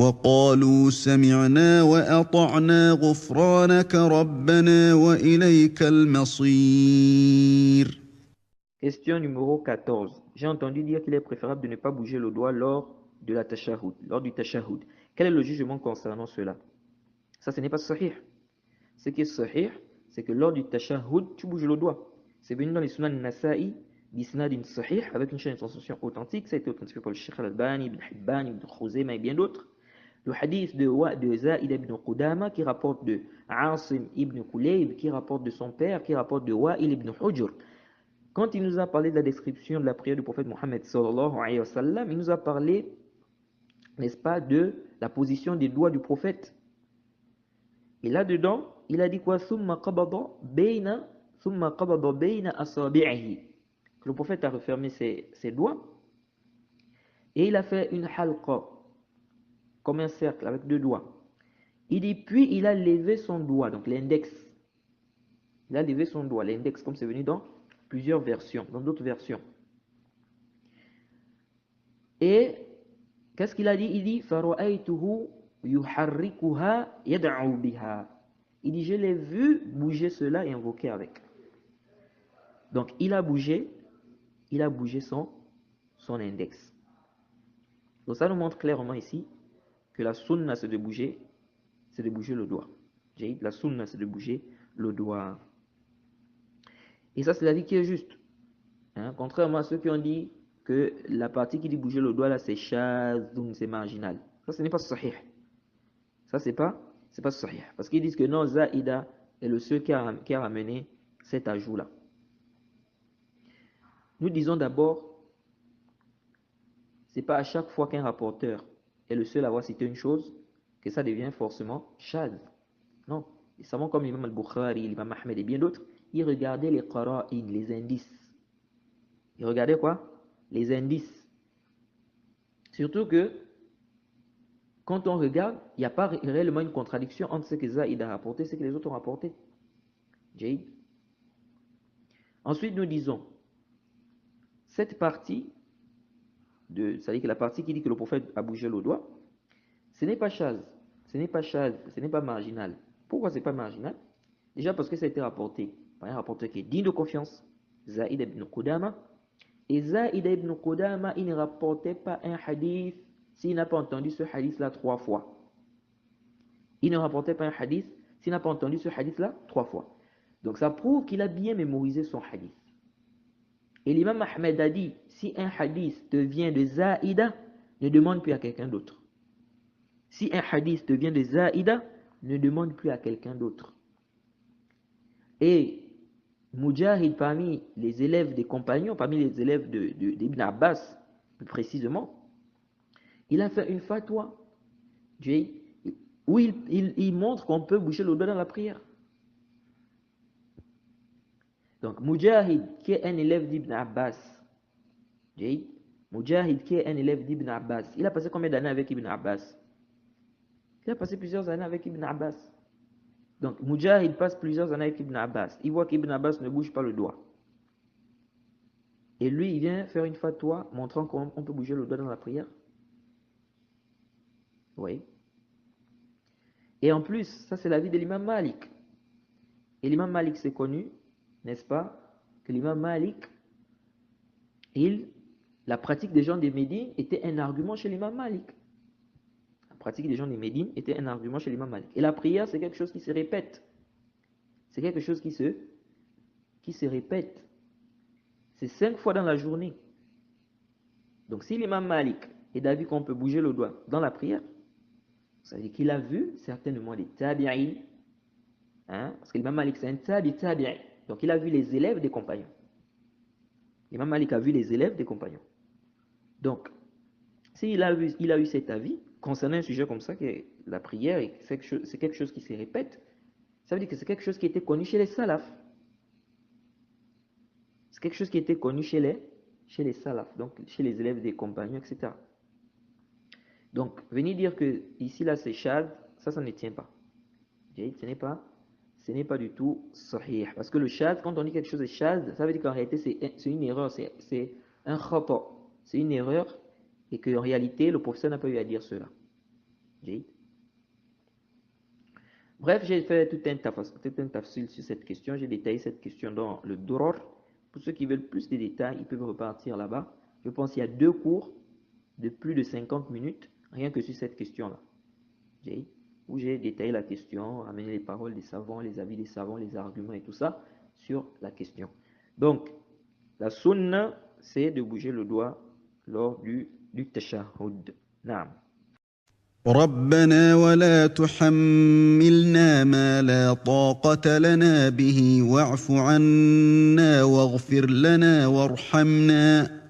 وقالوا سمعنا وأطعنا غفرانك ربنا وإليك المصير. Question numéro 14. J'ai entendu dire qu'il est préférable de ne pas bouger le doigt lors de la tashahhud, lors du tashahhud. Quel est le jugement concernant cela? Ça, ce n'est pas sahih. Ce qui est sahih, c'est que lors du tashahhud, tu bouges le doigt. C'est venu dans les sunan Nasa'i, d'isnadin sahih, avec une chaîne de transmission authentique. Ça a été authentifié par le Sheikh Al-Albani, Ibn Hibban, Ibn Khuzaymah et bien d'autres. Le hadith de Zaïd ibn Qudama qui rapporte de Asim ibn Kulayb, qui rapporte de son père, qui rapporte de Wa'il ibn Hujr. Quand il nous a parlé de la description de la prière du prophète Mohammed sallallahu alayhi wa sallam, il nous a parlé, n'est-ce pas, de la position des doigts du prophète. Et là-dedans, il a dit quoi? Thumma qabada bayna asabi'ihi. Que le prophète a refermé ses doigts et il a fait une halqa, comme un cercle avec deux doigts. Il dit, puis il a levé son doigt, donc l'index. Il a levé son doigt, l'index, comme c'est venu dans plusieurs versions, dans d'autres versions. Et qu'est-ce qu'il a dit? Il dit fara'aytuhu yuharrikuha yad'u biha. Il dit je l'ai vu bouger cela et invoquer avec. Donc il a bougé son index. Donc ça nous montre clairement ici que la sunna c'est de bouger le doigt. La sunna c'est de bouger le doigt. Et ça c'est l'avis qui est juste. Contrairement à ceux qui ont dit que la partie qui dit bouger le doigt là c'est shadh, c'est marginal. Ça ce n'est pas sahih. Ça c'est pas sahih. Parce qu'ils disent que non, Zaïda est le seul qui a ramené cet ajout là. Nous disons d'abord, c'est pas à chaque fois qu'un rapporteur est le seul à avoir cité une chose que ça devient forcément shadh. Non. Et savants comme l'imam al-Bukhari, l'imam Ahmed et bien d'autres, ils regardaient les qara'in, les indices. Ils regardaient quoi? Les indices. Surtout que quand on regarde, il n'y a pas réellement une contradiction entre ce que Zaïd a rapporté et ce que les autres ont rapporté. Jade. Ensuite, nous disons, cette partie, c'est-à-dire que la partie qui dit que le prophète a bougé le doigt, ce n'est pas chaz, ce n'est pas marginal. Pourquoi ce n'est pas marginal? Déjà parce que ça a été rapporté par un rapporteur qui est digne de confiance, Zaïd ibn Qudama. Et Zaïd ibn Qudama, il ne rapportait pas un hadith s'il n'a pas entendu ce hadith-là 3 fois. Il ne rapportait pas un hadith s'il n'a pas entendu ce hadith-là 3 fois. Donc ça prouve qu'il a bien mémorisé son hadith. Et l'imam Ahmed a dit, si un hadith te vient de Zaïda, ne demande plus à quelqu'un d'autre. Si un hadith te vient de Zaïda, ne demande plus à quelqu'un d'autre. Et Mujahid, parmi les élèves des compagnons, parmi les élèves d'Ibn Abbas, plus précisément, il a fait une fatwa où il montre qu'on peut bouger le doigt dans la prière. Donc, Mujahid, qui est un élève d'Ibn Abbas, Mujahid, qui est un élève d'Ibn Abbas, il a passé combien d'années avec Ibn Abbas? Il a passé plusieurs années avec Ibn Abbas. Donc, Mujahid passe plusieurs années avec Ibn Abbas. Il voit qu'Ibn Abbas ne bouge pas le doigt. Et lui, il vient faire une fatwa montrant qu'on peut bouger le doigt dans la prière. Oui. Et en plus, ça c'est l'avis de l'imam Malik. Et l'imam Malik, c'est connu, n'est-ce pas, que l'imam Malik, la pratique des gens des Médines était un argument chez l'imam Malik. La pratique des gens des Médines était un argument chez l'imam Malik. Et la prière, c'est quelque chose qui se répète. C'est quelque chose qui se répète. C'est 5 fois dans la journée. Donc si l'imam Malik est d'avis qu'on peut bouger le doigt dans la prière, ça veut dire qu'il a vu certainement les tabi'in, parce que l'imam Malik c'est un tabi'i. Donc il a vu les élèves des compagnons. L'imam Malik a vu les élèves des compagnons. Donc, s'il a eu cet avis, concernant un sujet comme ça, que la prière, c'est quelque chose qui se répète, ça veut dire que c'est quelque chose qui était connu chez les salafs. C'est quelque chose qui était connu chez les salafs, donc chez les élèves des compagnons, etc. Donc, venir dire que ici, là, c'est shadh, ça ne tient pas. Ce n'est pas du tout sahih. Parce que le shadh, quand on dit quelque chose est shadh, ça veut dire qu'en réalité, c'est une erreur, c'est un khata. C'est une erreur et qu'en réalité, le professeur n'a pas eu à dire cela. Jayid. Bref, j'ai fait tout un tafsil sur cette question. J'ai détaillé cette question dans le Duror. Pour ceux qui veulent plus de détails, ils peuvent repartir là-bas. Je pense qu'il y a 2 cours de plus de 50 minutes, rien que sur cette question-là. Où j'ai détaillé la question, amené les paroles des savants, les avis des savants, les arguments et tout ça sur la question. Donc, la sunna, c'est de bouger le doigt lors du tashahhud. Naam. ربنا ولا تحملنا ما لا طاقة لنا به واعف عنا واغفر لنا وارحمنا